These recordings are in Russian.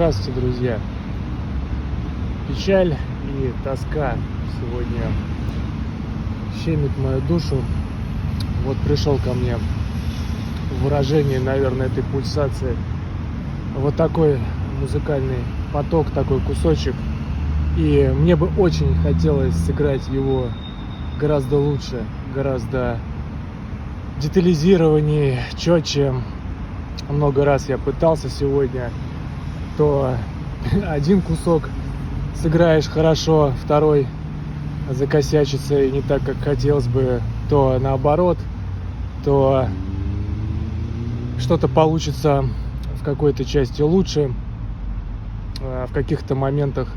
Здравствуйте, друзья! Печаль и тоска сегодня щемит мою душу. Вот пришел ко мне выражение, наверное, этой пульсации вот такой музыкальный поток, такой кусочек. И мне бы очень хотелось сыграть его гораздо лучше, гораздо детализированнее, четче. Много раз я пытался сегодня. То один кусок сыграешь хорошо, второй закосячится и не так, как хотелось бы, то наоборот, то что-то получится в какой-то части лучше, в каких-то моментах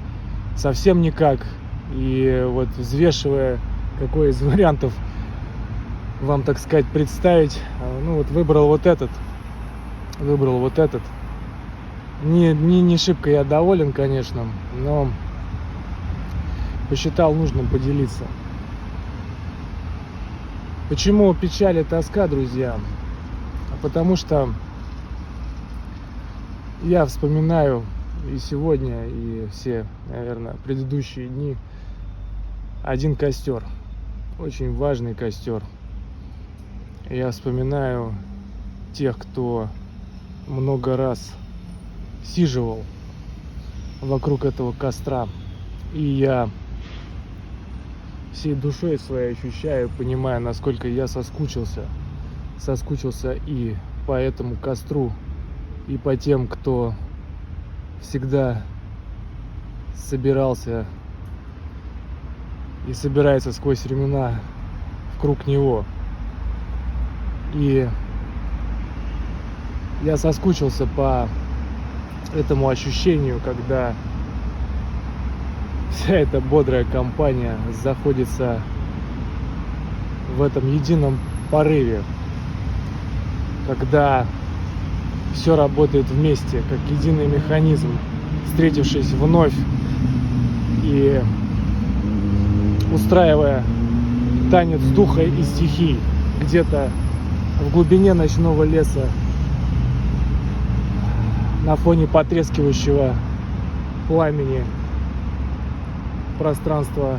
совсем никак. И вот взвешивая, какой из вариантов вам, так сказать, представить, выбрал вот этот. Не шибко я доволен, конечно, но посчитал нужным поделиться. Почему печаль и тоска, друзья? Потому что я вспоминаю и сегодня, и все, наверное, предыдущие дни один костер, очень важный костер. Я вспоминаю тех, кто много раз сиживал вокруг этого костра, и я всей душой своей ощущаю, понимаю, насколько я соскучился и по этому костру, и по тем, кто всегда собирался и собирается сквозь времена вокруг него. И я соскучился по этому ощущению, когда вся эта бодрая компания заходится в этом едином порыве, когда все работает вместе, как единый механизм, встретившись вновь и устраивая танец духа и стихий где-то в глубине ночного леса, на фоне потрескивающего пламени пространства,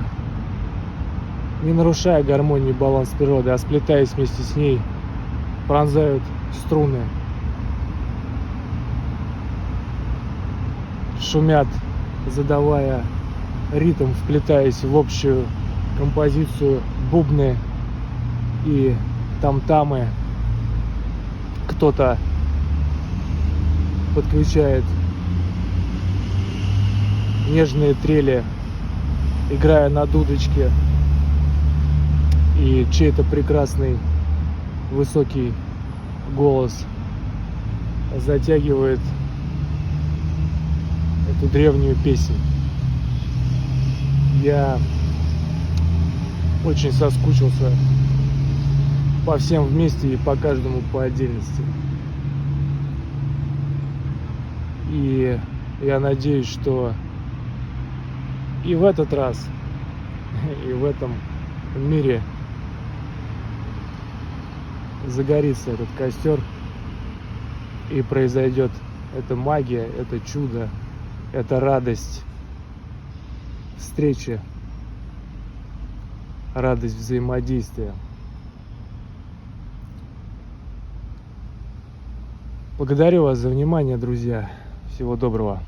не нарушая гармонии и баланс природы, а сплетаясь вместе с ней, пронзают струны, шумят, задавая ритм, вплетаясь в общую композицию бубны и там-тамы. Кто-то подключает нежные трели, играя на дудочке, и чей-то прекрасный высокий голос затягивает эту древнюю песнь. Я очень соскучился по всем вместе и по каждому по отдельности. И я надеюсь, что и в этот раз, и в этом мире загорится этот костер, и произойдет эта магия, это чудо, эта радость встречи, радость взаимодействия. Благодарю вас за внимание, друзья. Всего доброго.